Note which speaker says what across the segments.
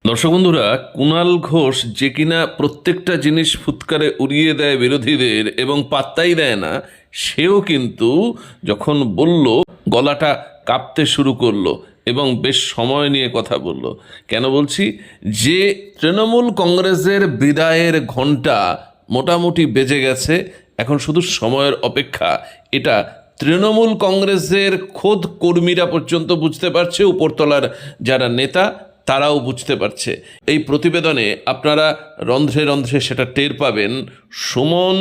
Speaker 1: দর্শক বন্ধুরা, কুণাল ঘোষ যে কিনা প্রত্যেকটা জিনিস ফুৎকারে উড়িয়ে দেয় বিরোধীদের এবং পাত্তাই দেয় না, সেও কিন্তু যখন বলল গলাটা কাঁপতে শুরু করলো এবং বেশ সময় নিয়ে কথা বলল। কেন বলছি? যে তৃণমূল কংগ্রেসের বিদায়ের ঘণ্টা মোটামুটি বেজে গেছে, এখন শুধু সময়ের অপেক্ষা। এটা তৃণমূল কংগ্রেসের খোদ কর্মীরা পর্যন্ত বুঝতে পারছে, উপরতলার যারা নেতা তারাও বুঝতে পারছে। এই প্রতিবেদনে আপনারা রন্ধ্রে রন্ধ্রে সেটা টের পাবেন। সুমন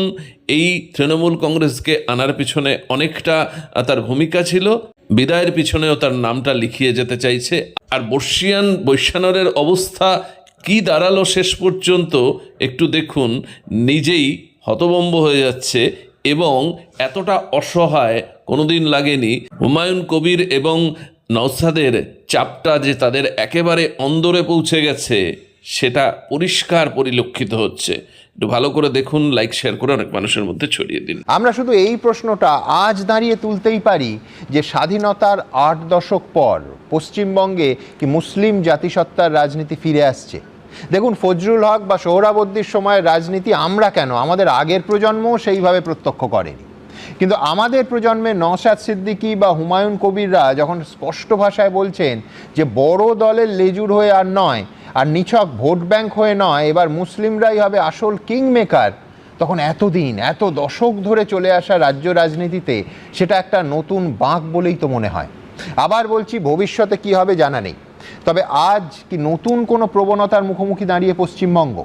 Speaker 1: এই তৃণমূল কংগ্রেসকে আনার পিছনে অনেকটা তার ভূমিকা ছিল, বিদায়ের পিছনেও তার নামটা লিখিয়ে যেতে চাইছে। আর বৈশ্যানরের অবস্থা কি দাঁড়ালো শেষ পর্যন্ত একটু দেখুন, নিজেই হতভম্ব হয়ে যাচ্ছে এবং এতটা অসহায় কোনোদিন লাগেনি। হুমায়ুন কবির এবং নওশাদের চাপটা যে তাদের একেবারে অন্দরে পৌঁছে গেছে সেটা পরিষ্কার পরিলক্ষিত হচ্ছে। একটু ভালো করে দেখুন, লাইক শেয়ার করে অনেক মানুষের মধ্যে ছড়িয়ে দিন।
Speaker 2: আমরা শুধু এই প্রশ্নটা আজ দাঁড়িয়ে তুলতেই পারি যে স্বাধীনতার ৮ দশক পর পশ্চিমবঙ্গে কি মুসলিম জাতিসত্তার রাজনীতি ফিরে আসছে? দেখুন, ফজলুল হক বা সোহরাবর্দীর সময়ের রাজনীতি আমরা কেন, আমাদের আগের প্রজন্মও সেইভাবে প্রত্যক্ষ করেনি, কিন্তু আমাদের প্রজন্মে নওশাদ সিদ্দিকী বা হুমায়ুন কবিররা যখন স্পষ্ট ভাষায় বলছেন যে বড় দলের লেজুর হয়ে আর নয়, আর নিছক ভোট ব্যাংক হয়ে নয়, এবার মুসলিমরাই হবে আসল কিং মেকার, তখন এতদিন এত দশক ধরে চলে আসা রাজ্য রাজনীতিতে সেটা একটা নতুন বাঁক বলেই তো মনে হয়। আবার বলছি, ভবিষ্যতে কি হবে জানা নেই, তবে আজ কি নতুন কোনো প্রবণতার মুখোমুখি দাঁড়িয়ে পশ্চিমবঙ্গ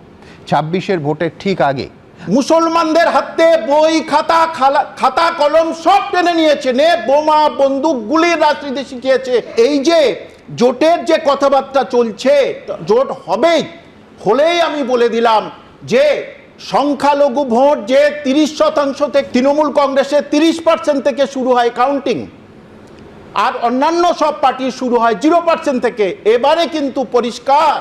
Speaker 2: ২৬-এর ভোটের ঠিক আগে?
Speaker 3: মুসলমানদের হাতে বই খাতা কলম সব টেনে নিয়েছে, বোমা বন্দুক গুলির রাজনীতি শিখিয়েছে। এই যে জোটের যে কথাবার্তা চলছে, জোট হলেই আমি বলে দিলাম যে সংখ্যালঘু ভোট যে ৩০% থেকে তৃণমূল কংগ্রেসের 30% থেকে শুরু হয় কাউন্টিং, আর অন্যান্য সব পার্টি শুরু হয় 0% থেকে। এবারে কিন্তু পরিষ্কার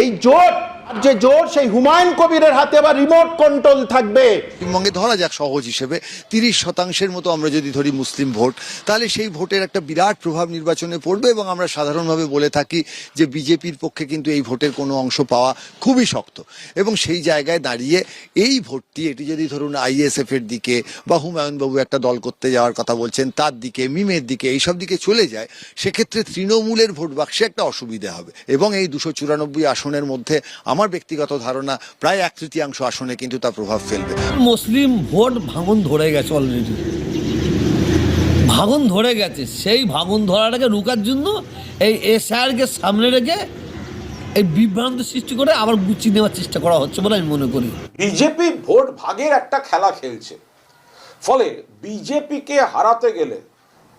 Speaker 3: এই জোট, যে জোট সেই হুমায়ুন কবিরের হাতে আবার রিমোট কন্ট্রোল থাকবে।
Speaker 4: পশ্চিমবঙ্গে ধরা যাক সহজ হিসেবে 30% মতো আমরা যদি ধরি মুসলিম ভোট, তাহলে সেই ভোটের একটা বিরাট প্রভাব নির্বাচনে পড়বে। এবং আমরা সাধারণভাবে বলে থাকি যে বিজেপির পক্ষে কিন্তু এই ভোটের কোনো অংশ পাওয়া খুবই শক্ত। এবং সেই জায়গায় দাঁড়িয়ে এই ভোটটি, এটি যদি ধরুন আইএসএফ এর দিকে বা হুমায়ুনবাবু একটা দল করতে যাওয়ার কথা বলছেন তার দিকে, মিমের দিকে, এইসব দিকে চলে যায়, সেক্ষেত্রে তৃণমূলের ভোট বাক্সে একটা অসুবিধা হবে। এবং এই 294 আসনের মধ্যে আমার ব্যক্তিগত ধারণা প্রায় 1/3 আসনে কিন্তু তা প্রভাব ফেলবে।
Speaker 5: মুসলিম ভোট ভাঙন ধরে গেছে, অলরেডি ভাঙন ধরে গেছে। সেই ভাঙন ধরাটাকে রুকার জন্য এই এসআরকে সামনে রেখে এই বিভ্রান্ত সৃষ্টি করে আবার গুছিয়ে নেওয়ার চেষ্টা করা হচ্ছে বলে আমি মনে করি।
Speaker 6: বিজেপি ভোট ভাগের একটা খেলা খেলছে, ফলে বিজেপিকে হারাতে গেলে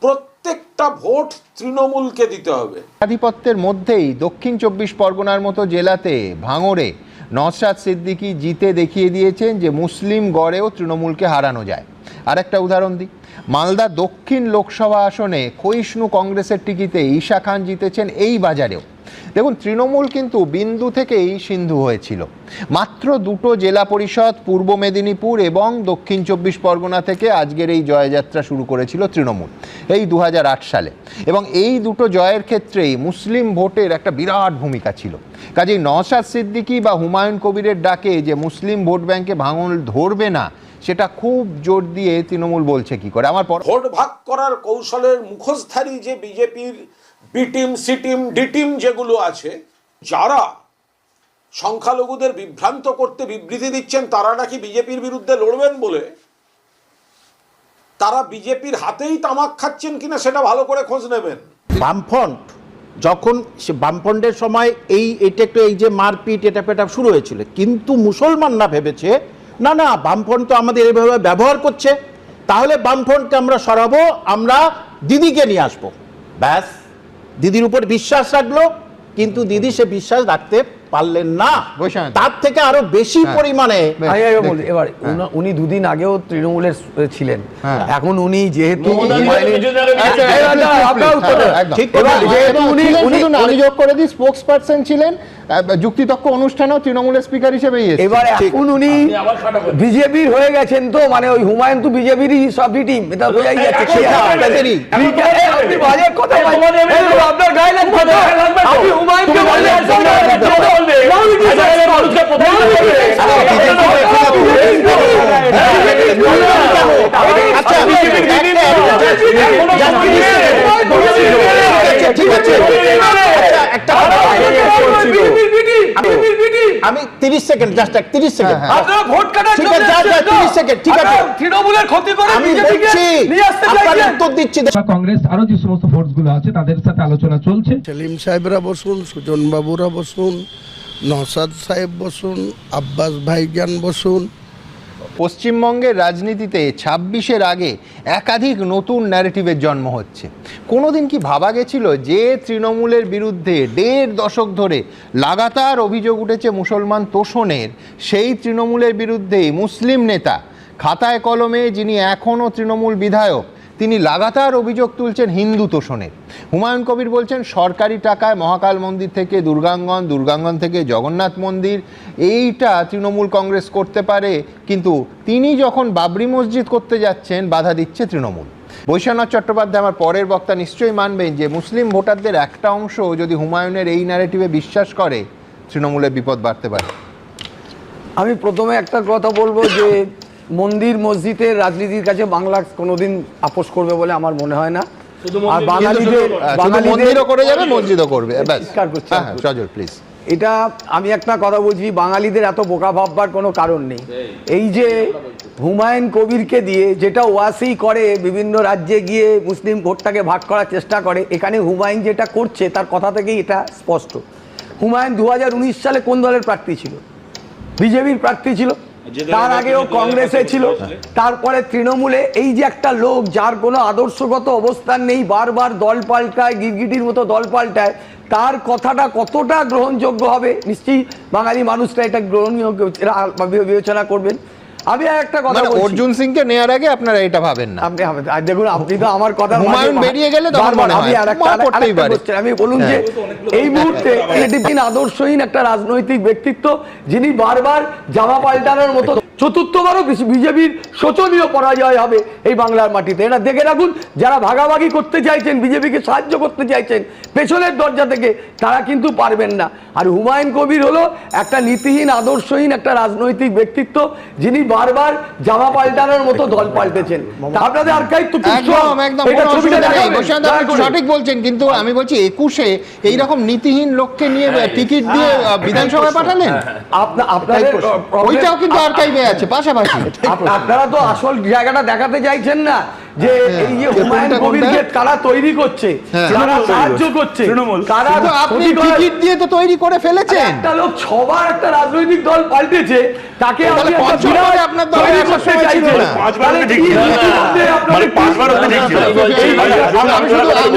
Speaker 6: প্রত্যেকটা ভোট তৃণমূলকে দিতে হবে।
Speaker 2: আধিপত্যের মধ্যেই দক্ষিণ 24 পরগনার মতো জেলাতে ভাঙড়ে নওশাদ সিদ্দিকী জিতে দেখিয়ে দিয়েছেন যে মুসলিম গড়েও তৃণমূলকে হারানো যায়। আর একটা উদাহরণ দিই, মালদা দক্ষিণ লোকসভা আসনে ক্ষয়িষ্ণু কংগ্রেসের টিকিটে ঈশা খান জিতেছেন এই বাজারেও। দেখুন, তৃণমূল কিন্তু বিন্দু থেকেই সিন্ধু হয়েছিল। মাত্র 2টো জেলা পরিষদ, পূর্ব মেদিনীপুর এবং দক্ষিণ 24 পরগনা থেকে আজকের এই জয়যাত্রা শুরু করেছিল তৃণমূল এই 2008 সালে। এবং এই দুটো জয়ের ক্ষেত্রেই মুসলিম ভোটের একটা বিরাট ভূমিকা ছিল। কাজেই নওশাদ সিদ্দিকী বা হুমায়ুন কবিরের ডাকে যে মুসলিম ভোট ব্যাংকে ভাঙন ধরবে না, সেটা খুব জোর দিয়ে তৃণমূল বলছে কি করে। আমার
Speaker 6: ভোট ভাগ করার কৌশলের মুখোশধারী যে বিজেপির B team, C team, D team যেগুলো আছে, যারা সংখ্যালঘুদের বিভ্রান্ত করতে বিবৃতি দিচ্ছেন তারা নাকি বিজেপির বিরুদ্ধে লড়বেন বলে, তারা বিজেপির হাতেই তামাক খাচ্ছেন কিনা সেটা ভালো করে খোঁজ নেবেন।
Speaker 3: বামফ্রন্ট যখন বামফ্রন্টের সময় এটা একটু এই যে মারপিট এটা পেটা শুরু হয়েছিল, কিন্তু মুসলমানরা ভেবেছে না না, বামফ্রন্ট তো আমাদের এভাবে ব্যবহার করছে, তাহলে বামফ্রন্টকে আমরা সরাবো, আমরা দিদিকে নিয়ে আসবো। ব্যাস, দিদির উপর বিশ্বাস রাখলো, কিন্তু দিদি সে বিশ্বাস রাখতে পারলেন না,
Speaker 2: বৈশাখ।
Speaker 3: তার থেকে আরো বেশি পরিমাণে
Speaker 7: আমি বলি এবার উনি দুদিন আগেও তৃণমূলের ছিলেন,
Speaker 2: হ্যাঁ।
Speaker 7: এখন উনি যেহেতু
Speaker 2: ঠিক
Speaker 7: এবার যেহেতু
Speaker 2: আমি যোগ করে দিই স্পোক্স পার্সন ছিলেন, যুক্তিতক্ক অনুষ্ঠানেও তৃণমূলের স্পিকার হিসেবে
Speaker 7: এবার এখন উনি বিজেপির হয়ে গেছেন, তো মানে ওই হুমায়ুন তো বিজেপিরই সবই টিম, এটা বোঝাই যাচ্ছে। আপনি বাজে কথা বলছেন, আপনার গায়ে লাগবে না। আপনি হুমায়ুনকে বললেন
Speaker 3: আমি 30 সেকেন্ড, জাস্ট 30 সেকেন্ড,
Speaker 7: আপনারা ভোট কাটার
Speaker 3: ঠিক
Speaker 7: জন্য
Speaker 3: আছে, 30 সেকেন্ড, ঠিক আছে,
Speaker 7: তৃণমূলের ক্ষতি করে
Speaker 3: আমি
Speaker 7: বিজেপিকে
Speaker 3: বলছি,
Speaker 7: নিয়ে আসতে
Speaker 3: আপনার
Speaker 7: চাইছেন।
Speaker 3: উত্তর দিচ্ছি।
Speaker 8: কংগ্রেস আরো যে সমস্ত ফোর্স গুলো আছে তাদের সাথে আলোচনা চলছে।
Speaker 9: সেলিম সাহেবরা বসুন, সুজন বাবুরা বসুন, নওশাদ সাহেব বসুন, আব্বাস ভাইজান বসুন।
Speaker 2: পশ্চিমবঙ্গের রাজনীতিতে 26-এর আগে একাধিক নতুন ন্যারেটিভের জন্ম হচ্ছে। কোনোদিন কি ভাবা গেছিল যে তৃণমূলের বিরুদ্ধে 1.5 দশক ধরে লাগাতার অভিযোগ উঠেছে মুসলমান তোষণের, সেই তৃণমূলের বিরুদ্ধেই মুসলিম নেতা খাতায় কলমে, যিনি এখনও তৃণমূল বিধায়ক, তিনি লাগাতার অভিযোগ তুলছেন হিন্দু তোষণের। হুমায়ুন কবির বলছেন সরকারি টাকায় মহাকাল মন্দির থেকে দুর্গাঙ্গন, দুর্গাঙ্গন থেকে জগন্নাথ মন্দির, এইটা তৃণমূল কংগ্রেস করতে পারে, কিন্তু তিনি যখন বাবরি মসজিদ করতে যাচ্ছেন বাধা দিচ্ছে তৃণমূল। বৈশ্বনাথ চট্টোপাধ্যায়, আমার পরের বক্তা, নিশ্চয়ই মানবেন যে মুসলিম ভোটারদের একটা অংশ যদি হুমায়ুনের এই ন্যারেটিভে বিশ্বাস করে, তৃণমূলের বিপদ বাড়তে পারে।
Speaker 7: আমি প্রথমে একটা কথা বলবো যে মন্দির মসজিদের রাজনীতির কাছে বাংলা কোনোদিন আপোষ করবে বলে আমার মনে হয় না। আর বাঙালিদের
Speaker 2: মন্দিরও করে যাবে, মসজিদও করবে, ব্যাস।
Speaker 7: পরিষ্কার করছি।
Speaker 2: হ্যাঁ, সজল প্লিজ।
Speaker 7: এটা আমি একটা কথা বলছি, বাঙালিদের এত বোকা ভাববার কোনো কারণ নেই। এই যে হুমায়ুন কবিরকে দিয়ে যেটা ওয়াসি করে, বিভিন্ন রাজ্যে গিয়ে মুসলিম ভোটটাকে ভাগ করার চেষ্টা করে, এখানে হুমায়ুন যেটা করছে তার কথা থেকেই এটা স্পষ্ট। হুমায়ুন 2019 সালে কোন দলের প্রার্থী ছিল? বিজেপির প্রার্থী ছিল, তার আগেও কংগ্রেসে ছিল, তারপরে তৃণমূলে। এই যে একটা লোক যার কোনো আদর্শগত অবস্থান নেই, বারবার দল পাল্টায়, গিরগিটির মতো দল পাল্টায়, তার কথাটা কতটা গ্রহণযোগ্য হবে নিশ্চয়ই বাঙালি মানুষরা এটা গ্রহণীয় বিবেচনা করবেন। আমি একটা কথা বলছি,
Speaker 2: অর্জুন সিংকে নেয়ার আগে আপনারা এটা ভাবেন না?
Speaker 7: আপনি দেখুন, আপনি তো আমার কথা
Speaker 2: হুমায়ুন বেরিয়ে গেলে তখন মনে হয় পড়তেই পারে।
Speaker 7: আমি বলুন যে এই মুহূর্তে আদর্শহীন একটা রাজনৈতিক ব্যক্তিত্ব, যিনি বারবার জামা পাল্টানোর মতো, চতুর্থবারও বিজেপির শোচনীয় পরাজয় হবে এই বাংলার মাটিতে। এটা দেখে রাখুন, যারা ভাগাভাগি করতে চাইছেন, বিজেপিকে সাহায্য করতে চাইছেন পেছনের দরজা থেকে, তারা কিন্তু পারবেন না। আর হুমায়ুন কবির হলো একটা নীতিহীন, আদর্শহীন একটা রাজনৈতিক ব্যক্তিত্ব, যিনি বারবার জামা পাল্টানোর মতো দল পাল্টেছেন। আপনাদের আর্কাইভ তো
Speaker 2: সঠিক বলছেন, কিন্তু আমি বলছি 21-এ এইরকম নীতিহীন লোককে নিয়ে টিকিট দিয়ে বিধানসভায় পাঠালেন, ওইটাও কিন্তু আর্কাইভে আছে পাশাপাশি।
Speaker 7: আপনারা তো আসল জায়গাটা দেখাতে চাইছেন না, যে এই যে হুমায়ুন কবিরকে কারা তৈরি করছে, কারা সাহায্য করছে, কারা
Speaker 2: আপনি টিকিট দিয়ে তো তৈরি করে ফেলেছেন।
Speaker 7: একটা লোক ছবার একটা রাজনৈতিক দল পাল্টেছে, তাকে আপনি
Speaker 2: আপনার দল করতে চাইছেন না। আমি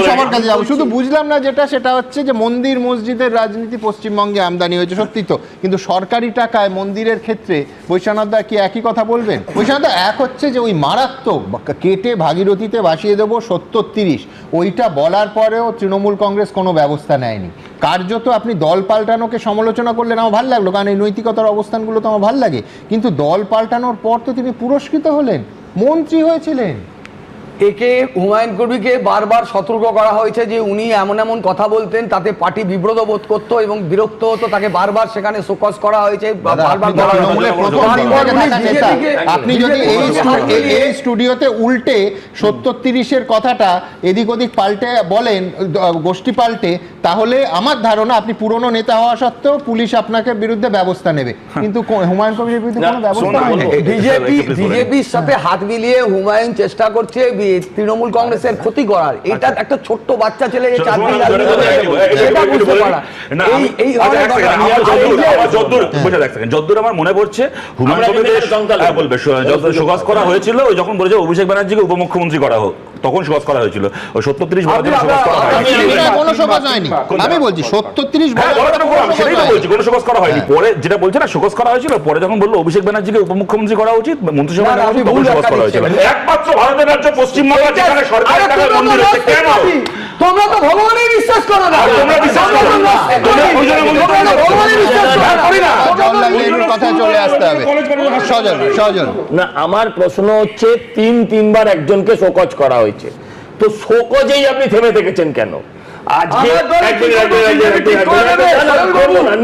Speaker 2: সবার কাছে যাবো, শুধু বুঝলাম না যেটা, সেটা হচ্ছে যে মন্দির মসজিদের রাজনীতি পশ্চিমবঙ্গে আমদানি হয়েছে, সত্যি তো, কিন্তু সরকারি টাকায় মন্দিরের ক্ষেত্রে বৈশ্বনাথ দা কি একই কথা বলবেন? বৈশ্বনাথ দা, এক হচ্ছে যে ওই মারাত্মক কেটে ভাগীরথীতে ভাসিয়ে দেবো 70-30, ওইটা বলার পরেও তৃণমূল কংগ্রেস কোনো ব্যবস্থা নেয়নি। কার্যত আপনি দল পাল্টানোকে সমালোচনা করলেন, আমার ভালো লাগলো, কারণ এই নৈতিকতার অবস্থানগুলো তো আমার ভালো লাগে, কিন্তু দল পাল্টানোর পর তো তিনি পুরস্কৃত হলেন, মন্ত্রী হয়েছিলেন।
Speaker 7: একে হুমায়ুন কবিরকে বারবার সতর্ক করা হয়েছে যে উনি এমন এমন কথা বলতেন, তাতে পার্টি বিব্রত বোধ করতো এবং বিরক্ত হতো, তাকে বারবার সেখানে শোকজ করা হয়েছে।
Speaker 2: আপনি যদি এই স্টুডিওতে উল্টে 70-30-এর কথাটা এদিক ওদিক পাল্টে বলেন, গোষ্ঠী পাল্টে, তাহলে আমার ধারণা আপনি পুরনো নেতা হওয়া সত্ত্বেও পুলিশ আপনাকে বিরুদ্ধে ব্যবস্থা নেবে, কিন্তু হুমায়ুন কবিরের বিরুদ্ধে কোনো ব্যবস্থা হয়নি।
Speaker 7: বিজেপির সাথে হাত মিলিয়ে হুমায়ুন চেষ্টা করছে তৃণমূল কংগ্রেসের ক্ষতি করার। এটা একটা ছোট্ট বাচ্চা ছেলে
Speaker 10: যদ্দূর আমার মনে পড়ছে, হুমায়ুন কবির বলবে শোকজ করা হয়েছিল যখন বলেছে অভিষেক ব্যানার্জিকে উপমুখ্যমন্ত্রী করা হোক, তখন শোকজ করা হয়েছিল, ওই 70-30 বলার জন্য শোকজ করা হয়নি।
Speaker 2: কোনো শোকজ হয়নি, আমি বলছি 70-30
Speaker 10: হ্যাঁ, সেটাই তো বলছি, কোনো শোকজ করা হয়নি। পরে যেটা বলছে না শোকজ করা হয়েছিল, পরে যখন বললো অভিষেক ব্যানার্জিকে উপমুখ্যমন্ত্রী করা উচিত, মন্ত্রিসভা নেওয়া উচিত, তখন শোকজ করা হয়েছিল। একমাত্র ভারতের রাজ্য পশ্চিমবঙ্গ যেখানে সরকারি টাকায় মন্দির হচ্ছে, কেন
Speaker 7: তোমরা তো ভগবানের বিশ্বাস করো না,
Speaker 10: তোমরা বিশ্বাস করো না, তোমরা
Speaker 7: ভগবানের বিশ্বাস করো না।
Speaker 2: জওহরলাল নেহরুর কথায় চলে আসতে হবে। সজল
Speaker 11: না, আমার প্রশ্ন হচ্ছে তিনবার একজনকে শোকজ করা হয়েছে, তো শোকজেই আপনি থেমে থেকেছেন কেন? আজকে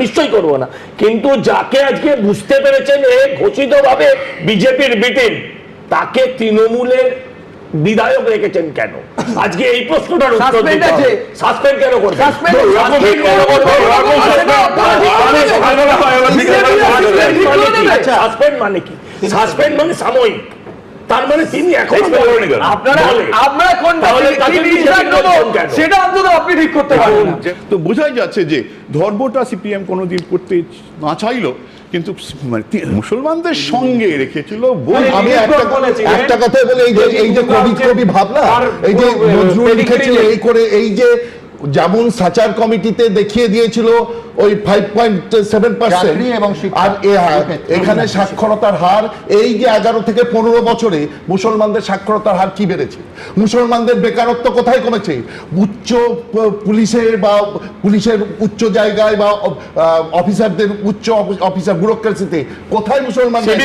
Speaker 11: নিশ্চয়ই করবো না, কিন্তু যাকে আজকে বুঝতে পেরেছেন এ ঘোষিত ভাবে বিজেপির বিটিম, তাকে তৃণমূলের বিধায়ক রেখেছেন কেন? আজকে এই প্রশ্নটার উত্তর দিতে হবে। সাসপেন্ড কেন করবেন? সাসপেন্ড মানে কি? সাসপেন্ড মানে সাময়িক, তার মানে তিনি এখন
Speaker 7: সেটা অন্তত আপনি ঠিক করতে পারবেন।
Speaker 3: তো বোঝাই যাচ্ছে যে ধর্মটা সিপিএম কোনোদিন করতে না চাইলো, কিন্তু মানে মুসলমানদের সঙ্গে রেখেছিল।
Speaker 9: আমি একটা কথা বলে, এই যে কবি ভাবনা, এই যে নজরুল লিখেছিল এই করে, এই যে যেমন সাচার কমিটিতে দেখিয়ে দিয়েছিল ওই 5.7%, আর এখানে সাক্ষরতার হার এই যে 11 থেকে 15 বছরে মুসলমানদের সাক্ষরতার হার কি বেড়েছে, মুসলমানদের বেকারত্ব কোথায় কমেছে, উচ্চ পুলিশের বা পুলিশের উচ্চ জায়গায় বা অফিসারদের উচ্চ অফিসার ব্যুরোক্রেসিতে কোথায় মুসলমানদের